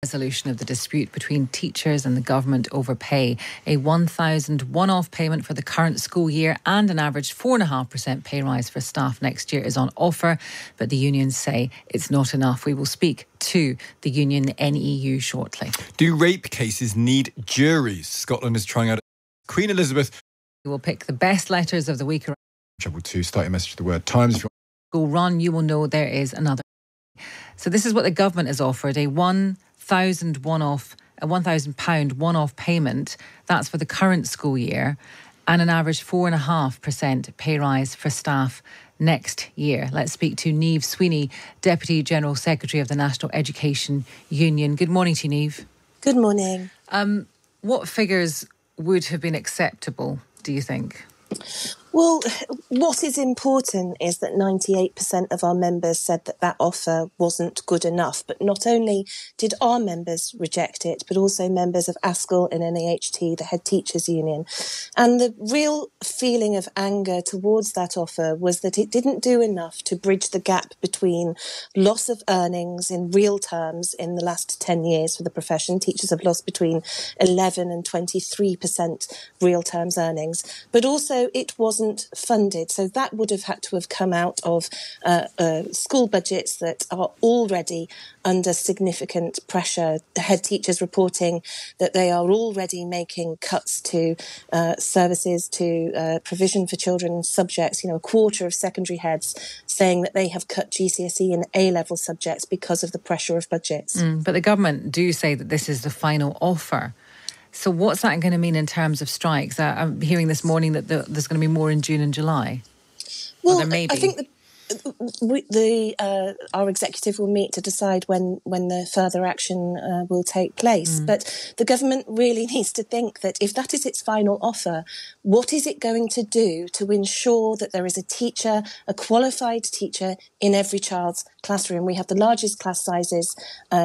Resolution of the dispute between teachers and the government over pay. A £1,000 one-off payment for the current school year and an average 4.5% pay rise for staff next year is on offer, but the unions say it's not enough. We will speak to the union NEU shortly. Do rape cases need juries? Scotland is trying out Queen Elizabeth. We will pick the best letters of the week. Treble 2, start your message to the word Times. If you go run, you will know there is another. So this is what the government has offered, a £1,000 one-off payment. That's for the current school year, and an average 4.5% pay rise for staff next year. Let's speak to Niamh Sweeney, Deputy General Secretary of the National Education Union. Good morning to you, Niamh. Good morning. What figures would have been acceptable, do you think? Well, what is important is that 98% of our members said that that offer wasn't good enough. But not only did our members reject it, but also members of ASCL and NAHT, the Head Teachers Union. And the real feeling of anger towards that offer was that it didn't do enough to bridge the gap between loss of earnings in real terms in the last 10 years for the profession. Teachers have lost between 11 and 23% real terms earnings. But also it wasn't funded. So that would have had to have come out of school budgets that are already under significant pressure. The head teachers reporting that they are already making cuts to services, to provision for children subjects. A quarter of secondary heads saying that they have cut GCSE and A-level subjects because of the pressure of budgets. But the government do say that this is the final offer. So what's that going to mean in terms of strikes? I'm hearing this morning that there's going to be more in June and July. Well, there may be. I think our executive will meet to decide when the further action will take place. But the government really needs to think that if that is its final offer, what is it going to do to ensure that there is a teacher, a qualified teacher in every child's classroom? We have the largest class sizes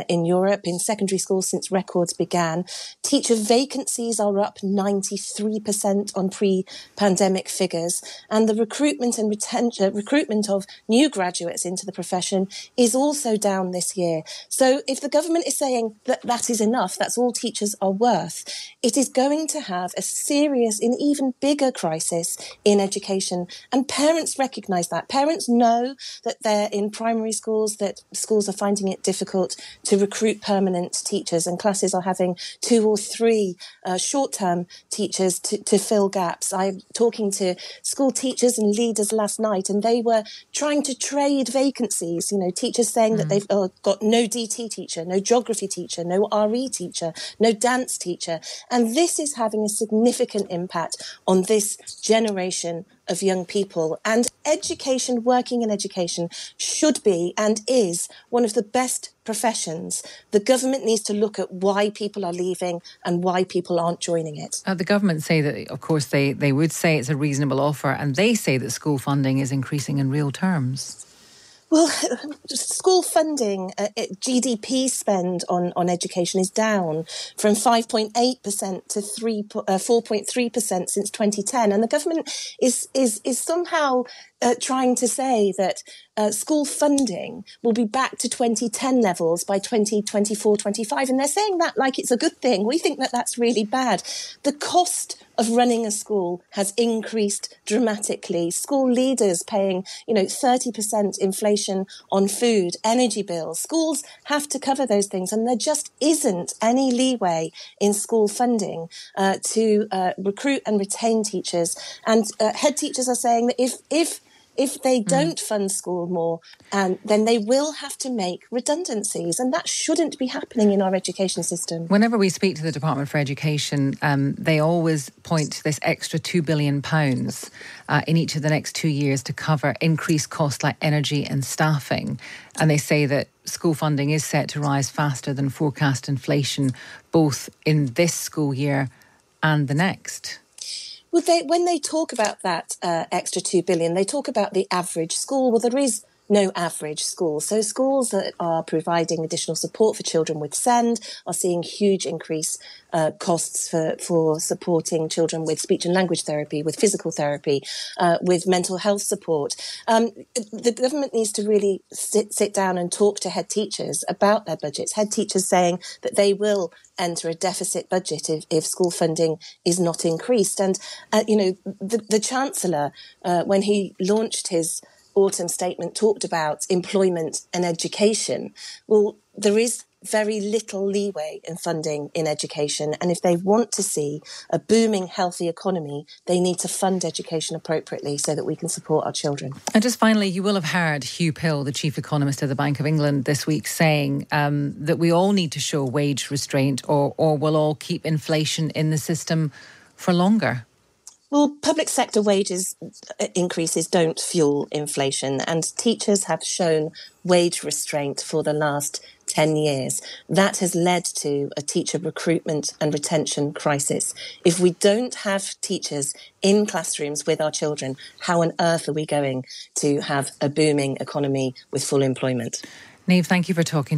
in Europe in secondary schools since records began. Teacher vacancies are up 93% on pre-pandemic figures, and the recruitment of new graduates into the profession is also down this year. So if the government is saying that that is enough, that's all teachers are worth, it is going to have a serious and even bigger crisis in education. And parents recognise that. Parents know that they're in primary schools, that schools are finding it difficult to recruit permanent teachers, and classes are having 2 or 3 short-term teachers to fill gaps. I'm talking to school teachers and leaders last night, and they were trying to trade vacancies, teachers saying that they've got no DT teacher, no geography teacher, no RE teacher, no dance teacher. And this is having a significant impact on this generation of young people. And education, working in education, should be and is one of the best professions. The government needs to look at why people are leaving and why people aren't joining it. The government say that, of course, they would say it's a reasonable offer, and they say that school funding is increasing in real terms. Well, school funding, GDP spend on education is down from 5.8% to 4.3% since 2010. And the government is somehow trying to say that school funding will be back to 2010 levels by 2024-25. And they're saying that like it's a good thing. We think that that's really bad. The cost of running a school has increased dramatically. School leaders paying, 30% inflation on food, energy bills. Schools have to cover those things, and there just isn't any leeway in school funding to recruit and retain teachers. And head teachers are saying that if they don't fund school more, then they will have to make redundancies. And that shouldn't be happening in our education system. Whenever we speak to the Department for Education, they always point to this extra £2 billion in each of the next 2 years to cover increased costs like energy and staffing. And they say that school funding is set to rise faster than forecast inflation, both in this school year and the next. Well, when they talk about that extra $2 billion, they talk about the average school. Well, there is no average school. So schools that are providing additional support for children with SEND are seeing huge increase costs for supporting children with speech and language therapy, with physical therapy, with mental health support. The government needs to really sit down and talk to head teachers about their budgets. Head teachers saying that they will enter a deficit budget if school funding is not increased. And, the Chancellor, when he launched his autumn statement, talked about employment and education. Well, there is very little leeway in funding in education. And if they want to see a booming, healthy economy, they need to fund education appropriately so that we can support our children. And just finally, you will have heard Hugh Pill, the chief economist of the Bank of England, this week saying that we all need to show wage restraint or we'll all keep inflation in the system for longer. Well, public sector wages increases don't fuel inflation, and teachers have shown wage restraint for the last 10 years. That has led to a teacher recruitment and retention crisis. If we don't have teachers in classrooms with our children, how on earth are we going to have a booming economy with full employment? Niamh, thank you for talking to